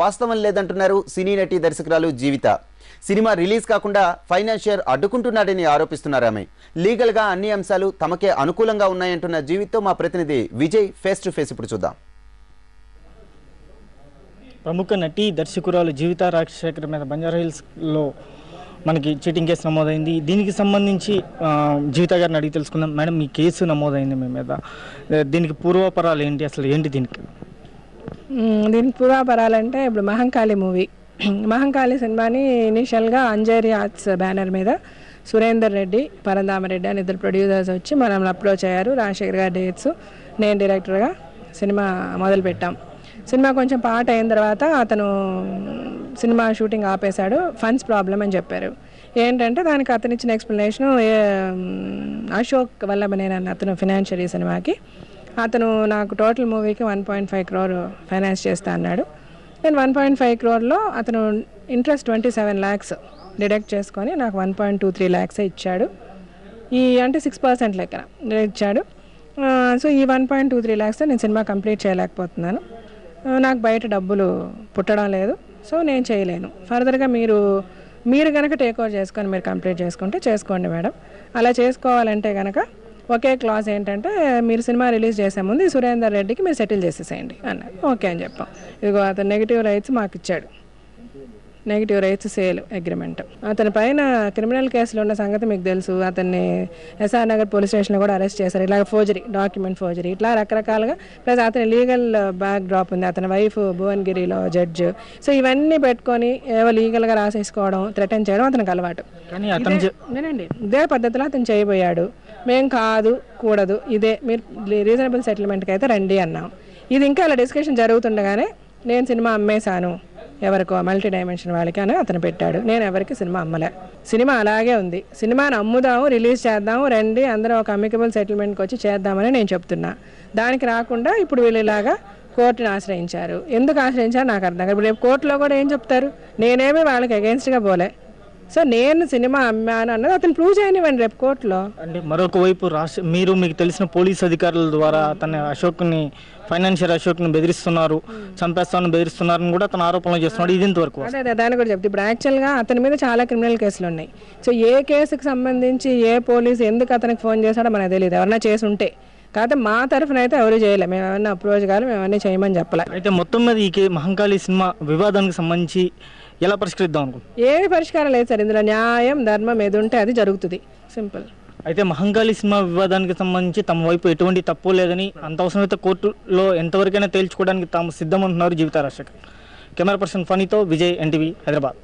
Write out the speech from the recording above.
వాస్తవం లేదంటున్నారు సినీ నటి దర్శకురాలు జీవిత. సినిమా రిలీజ్ కాకుండా ఫైనాన్షియర్ అడ్డుకుంటున్నాడని ఆరోపిస్తున్నారు ఆమె. లీగల్ గా అన్ని అంశాలు తమకే అనుకూలంగా ఉన్నాయంటున్న జీవితతో మా ప్రతినిధి విజయ్ ఫేస్ టు ఫేస్ ఇప్పుడు చూద్దాం. ప్రముఖ నటి దర్శకురాలు జీవిత రాజశేఖర్ మీద బంజారాహిల్స్లో మనకి చీటింగ్ కేసు నమోదైంది. దీనికి సంబంధించి జీవిత గారిని అడిగి తెలుసుకుందాం. మేడం, ఈ కేసు నమోదైంది మీ మీద, దీనికి పూర్వపరాలు ఏంటి, అసలు ఏంటి దీనికి పూర్వపరాలంటే ఇప్పుడు మహంకాళి సినిమాని ఇనిషియల్గా అంజేరి ఆర్ట్స్ బ్యానర్ మీద సురేందర్ రెడ్డి, పరంధామరెడ్డి అని ఇద్దరు ప్రొడ్యూసర్స్ వచ్చి మనల్ని అప్రోచ్ అయ్యారు. రాజశేఖర్ గారి డేట్స్, నేను డైరెక్టర్గా సినిమా మొదలుపెట్టాం. సినిమా కొంచెం పాట అయిన తర్వాత అతను సినిమా షూటింగ్ ఆపేశాడు, ఫండ్స్ ప్రాబ్లం అని చెప్పారు. ఏంటంటే దానికి అతను ఇచ్చిన ఎక్స్ప్లెనేషను అశోక్ వల్లభనేని అన్న అతను ఫినాన్షియర్ ఈ సినిమాకి. అతను నాకు టోటల్ మూవీకి 1.5 crore ఫైనాన్స్ చేస్తా అన్నాడు. నేను 1.5 crore అతను ఇంట్రెస్ట్ 27 lakhs డిడక్ట్ చేసుకొని నాకు 1.23 lakhs ఇచ్చాడు. అంటే 6% లెక్కన ఇచ్చాడు. సో ఈ 1.23 lakhs నేను సినిమా కంప్లీట్ చేయలేకపోతున్నాను. నాకు బయట డబ్బులు పుట్టడం లేదు, సో నేను చేయలేను. ఫర్దర్గా మీరు కనుక టేక్ ఓవర్ చేసుకొని మీరు కంప్లీట్ చేసుకుంటే చేసుకోండి మేడం. అలా చేసుకోవాలంటే కనుక ఒకే క్లాస్ ఏంటంటే మీరు సినిమా రిలీజ్ చేసే ముందు ఈ సురేందర్ రెడ్డికి మీరు సెటిల్ చేసేసేయండి అన్నారు. ఓకే అని చెప్పాం. ఇదిగో అతను నెగిటివ్ రైట్స్ మాకు ఇచ్చాడు, నెగిటివ్ రైట్స్ సేల్ అగ్రిమెంట్. అతని పైన క్రిమినల్ కేసులు ఉన్న సంగతి మీకు తెలుసు. అతన్ని ఎస్ఆర్ నగర్ పోలీస్ స్టేషన్లో కూడా అరెస్ట్ చేశారు. ఇలాగ డాక్యుమెంట్ ఫోర్జరీ, ఇట్లా రకరకాలుగా. ప్లస్ అతని లీగల్ బ్యాక్ డ్రాప్ ఉంది. అతని వైఫ్ భువనగిరిలో జడ్జ్. సో ఇవన్నీ పెట్టుకొని ఏవో లీగల్గా రాసేసుకోవడం, థ్రెటన్ చేయడం అతనికి అలవాటు. నేనండి ఇదే పద్ధతిలో అతను చేయబోయాడు. మేం కాదు, కూడదు, ఇదే మీరు రీజనబుల్ సెటిల్మెంట్కి అయితే రండి అన్నాం. ఇది ఇంకా అలా డిస్కషన్ జరుగుతుండగానే నేను సినిమా అమ్మేశాను ఎవరికో మల్టీ డైమెన్షన్ వాళ్ళకి అని అతను పెట్టాడు. నేను ఎవరికి సినిమా అమ్మలే. సినిమా అలాగే ఉంది. సినిమాని అమ్ముదాము, రిలీజ్ చేద్దాము, రండి అందరూ ఒక అమికబుల్ సెటిల్మెంట్కి వచ్చి చేద్దామని నేను చెప్తున్నా. దానికి రాకుండా ఇప్పుడు వీళ్ళు ఇలాగా కోర్టుని ఆశ్రయించారు. ఎందుకు ఆశ్రయించారు నాకు అర్థం కాదు. ఇప్పుడు రేపు కోర్టులో కూడా ఏం చెప్తారు? నేనేమి వాళ్ళకి అగెన్స్ట్గా పోలే. సో నేను సినిమా అమ్మాను అన్నది అతను ప్రూవ్ చేయనివ్వండి రేపు కోర్టులో. అంటే మరొక వైపు మీకు తెలిసిన పోలీస్ అధికారుల ద్వారా అశోక్ని ఫైనాన్షియర్ అశోక్ని బెదిరిస్తున్నారు, చంపేస్తామని బెదిరిస్తున్నారని కూడా అతను ఆరోపణలు చేస్తున్నాడు. ఇది ఇంతవరకు అదే దాన్ని కూడా చెప్తే ఇప్పుడు యాక్చువల్గా అతని మీద చాలా క్రిమినల్ కేసులు ఉన్నాయి. సో ఏ కేసుకు సంబంధించి ఏ పోలీసు ఎందుకు అతనికి ఫోన్ చేశాడో మనకు తెలియదు. ఎవరైనా చేసి ఉంటే కాకపోతే మా తరఫున అయితే ఎవరు చేయలే. మేము ఏమన్నా అప్రోచ్ కాదు, మేము అవన్నీ చేయమని చెప్పలే. అయితే మొత్తం మీద ఈ మహంకాళి సినిమా వివాదానికి సంబంధించి ఎలా పరిష్కరిద్దాం అనుకుంటున్నాం? ఏ పరిష్కారం లేదు సార్. ఇందులో న్యాయం ధర్మం ఏది ఉంటే అది జరుగుతుంది, సింపుల్. అయితే మహంకాళి సినిమా వివాదానికి సంబంధించి తమ వైపు ఎటువంటి తప్పు లేదని, అంత అవసరమైతే కోర్టులో ఎంతవరకైనా తేల్చుకోవడానికి తాము సిద్ధమంటున్నారు జీవిత రాజశేఖర్. కెమెరా పర్సన్ ఫనీతో విజయ్, ఎన్టీవీ, హైదరాబాద్.